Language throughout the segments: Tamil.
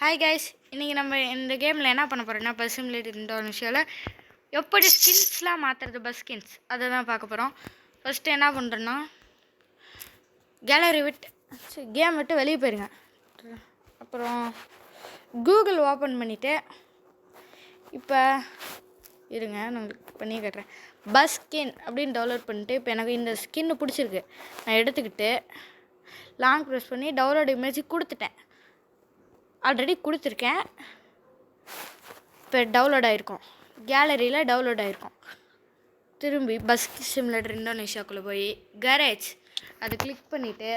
ஹாய் கைஸ், இன்றைக்கி நம்ம இந்த கேமில் என்ன பண்ண போகிறோம்னா பஸ் சிமுலேட்டர் இந்தோனேஷியாவில் எப்படி ஸ்கின்ஸ்லாம் மாற்றுறது, பஸ் ஸ்கின்ஸ் அதை தான் பார்க்க போகிறோம். ஃபஸ்ட்டு என்ன பண்ணுறோன்னா கேலரி கேம் விட்டு வெளியே போயிருங்க. அப்புறம் கூகுள் ஓப்பன் பண்ணிவிட்டு இப்போ இருங்க, நான் உங்களுக்கு பண்ணி காட்டுறேன். பஸ் ஸ்கின் அப்படின்னு டவுன்லோட் பண்ணிட்டு இப்போ எனக்கு இந்த ஸ்கின்னு பிடிச்சிருக்கு, நான் எடுத்துக்கிட்டு லாங் ப்ரெஸ் பண்ணி டவுன்லோட் இமேஜ் கொடுத்துட்டேன். ஆல்ரெடி கொடுத்துருக்கேன். இப்போ டவுன்லோட் ஆகிருக்கும், கேலரியில் டவுன்லோட் ஆகிருக்கும். திரும்பி பஸ் சிமுலேட்டர் இந்தோனேஷியாக்குள்ளே போய் கேரேஜ் அதை கிளிக் பண்ணிவிட்டு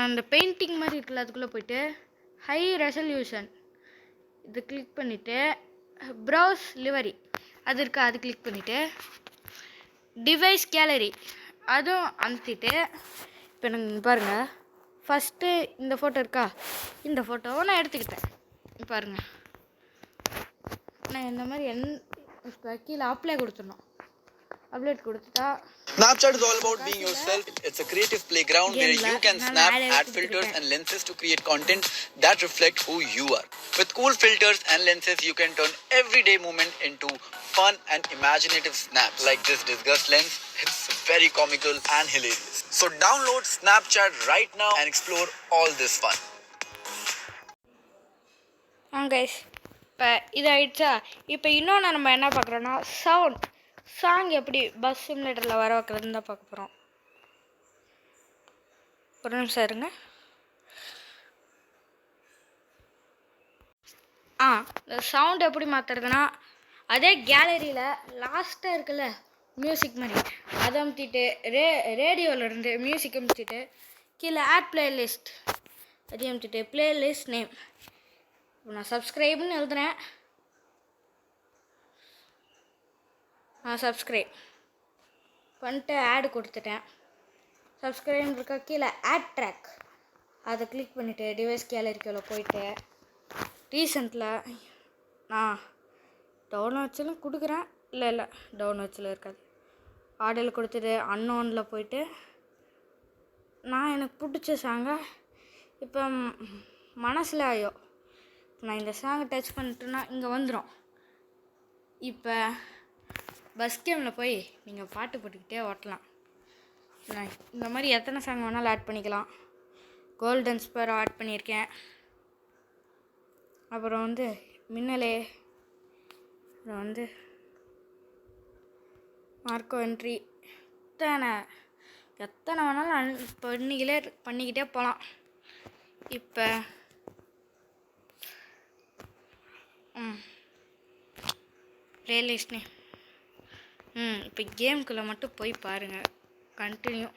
அந்த பெயிண்டிங் மாதிரி இருக்குல்ல அதுக்குள்ளே போய்ட்டு ஹை ரெசல்யூஷன் இது கிளிக் பண்ணிவிட்டு ப்ரௌஸ் லிவரி அது இருக்கா அது கிளிக் பண்ணிவிட்டு டிவைஸ் கேலரி அதுவும் அமுத்திட்டு இப்போ எனக்கு பாருங்கள், ஃபஸ்ட்டு இந்த ஃபோட்டோ இருக்கா, இந்த ஃபோட்டோவை நான் எடுத்துக்கிட்டேன். பாருங்கள், நான் இந்த மாதிரி கீழே அப்ளை கொடுத்துடணும். அப்ளேட் கொடுத்துட்டா Snapchat is all about being yourself. It's a creative playground where you can snap, add filters and lenses to create content that reflect who you are. With cool filters and lenses, you can turn everyday moment into fun and imaginative snaps. Like this disgust lens, it's very comical and hilarious. So download Snapchat right now and explore all this fun. guys, இப்போ இதாகிடுச்சா. இப்போ இன்னொன்று நம்ம என்ன பார்க்குறோன்னா சாங் எப்படி பஸ் சிமுலேட்டரில் வர வைக்கிறதுன்னு தான் பார்க்க போகிறோம். ஒரு நிமிஷம் இருங்க. இந்த சவுண்ட் எப்படி மாற்றுறதுன்னா அதே கேலரியில் லாஸ்ட்டாக இருக்குல்ல மியூசிக் மாதிரி அதை அமுத்திட்டு ரேடியோவிலேருந்து மியூசிக் அமுத்திட்டு கீழே ஆட் பிளேலிஸ்ட் அதையும் அமுத்திட்டு பிளேலிஸ்ட் நேம் இப்போ நான் சப்ஸ்கிரைப்னு எழுதுறேன். சப்ஸ்கிரைப் பண்ணிட்டு ஆடு கொடுத்துட்டேன். சப்ஸ்கிரைப் இருக்கா கீழே ஆட் ட்ராக் அதை கிளிக் பண்ணிவிட்டு டிவைஸ் கேலரிக்குள்ளே போயிட்டு ரீசெண்டில் நான் டவுன் வச்சலும் கொடுக்குறேன். இல்லை டவுன் வச்சில் இருக்காது. ஆடியோவில் கொடுத்துட்டு அன்னோனில் போயிட்டு நான் எனக்கு பிடிச்ச சாங்கை இப்போ மனசில் ஆயோ நான் இந்த சாங்கை டச் பண்ணிட்டேன்னா இங்கே வந்துடும். இப்போ பஸ் கேமில் போய் நீங்கள் பாட்டு போட்டுக்கிட்டே ஓட்டலாம். இந்த மாதிரி எத்தனை சாங் வேணாலும் ஆட் பண்ணிக்கலாம். கோல்டன் ஸ்பர் ஆட் பண்ணியிருக்கேன். அப்புறம் மின்னலே, அப்புறம் மார்க்கோ என்ட்ரி, எத்தனை வேணாலும் பண்ணிக்கிட்டே போகலாம். இப்போ பிளேலிஸ்ட்னே இப்போ கேமுக்குள்ளே மட்டும் போய் பாருங்கள். கண்டினியூ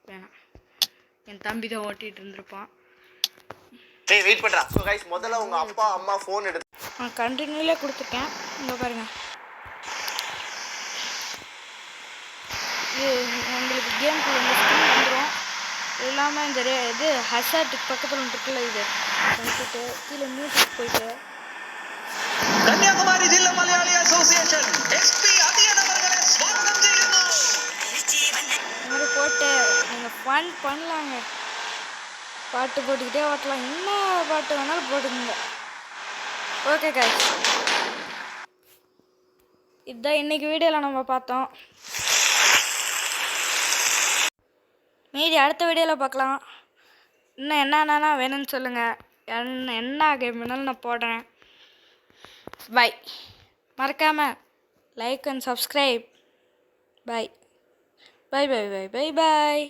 வேணாம், என் தம்பி தான் ஓட்டிகிட்டு இருந்திருப்பான். வெயிட் பண்ணுறா. ஸோ கைஸ், முதல்ல உங்கள் அப்பா அம்மா ஃபோன் எடுத்து கண்டினியூலே கொடுத்துருக்கேன். இங்கே பாருங்கள், இது உங்களுக்கு கேமுக்குள்ளே வந்துடும். இது இல்லாமல் இந்த இது ஹசார்ட்டுக்கு பக்கத்தில் இருக்குல்ல இது பண்ணிட்டு கீழே மியூசிக் போயிட்டு கன்னியாகுமரி ജില്ലാ മലയാളി അസോസിയേഷൻ എസ്പി அதியன் அவர்களை ஸ்வாகதம் ചെയ്യുന്നു. இந்த மாதிரி போட்டு நீங்கள் ஃபன் பண்ணலாங்க. பாட்டு போட்டுக்கிட்டே ஓட்டலாம். என்ன பாட்டு வேணாலும் போட்டுங்க. ஓகே காய்ஸ், இதுதான் இன்றைக்கி வீடியோவில் நம்ம பார்த்தோம். மீதி அடுத்த வீடியோவில் பார்க்கலாம். இன்னும் என்னென்னா வேணும்னு சொல்லுங்கள். என்ன கேம் வேணாலும் நான் போடுறேன். பை. மறக்காமல் like and subscribe. Bye bye bye bye bye bye.